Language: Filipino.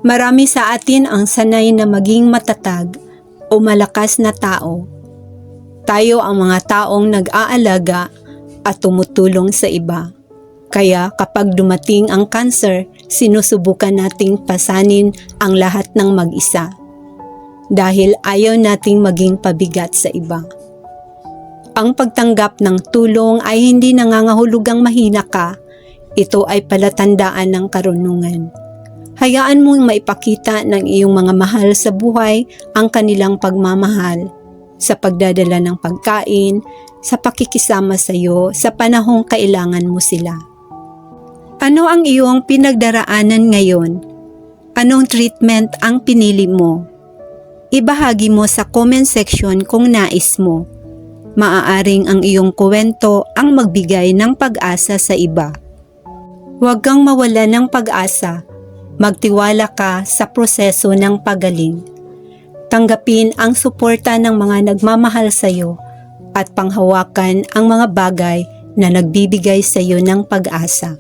Marami sa atin ang sanay na maging matatag o malakas na tao. Tayo ang mga taong nag-aalaga at tumutulong sa iba. Kaya kapag dumating ang cancer, sinusubukan nating pasanin ang lahat ng mag-isa. Dahil ayaw nating maging pabigat sa iba. Ang pagtanggap ng tulong ay hindi nangangahulugang mahina ka. Ito ay palatandaan ng karunungan. Hayaan mong maipakita ng iyong mga mahal sa buhay ang kanilang pagmamahal sa pagdadala ng pagkain, sa pakikisama sa iyo sa panahong kailangan mo sila. Ano ang iyong pinagdaraanan ngayon? Anong treatment ang pinili mo? Ibahagi mo sa comment section kung nais mo. Maaaring ang iyong kwento ang magbigay ng pag-asa sa iba. Huwag kang mawala ng pag-asa. Magtiwala ka sa proseso ng pagaling. Tanggapin ang suporta ng mga nagmamahal sa iyo at panghawakan ang mga bagay na nagbibigay sa iyo ng pag-asa.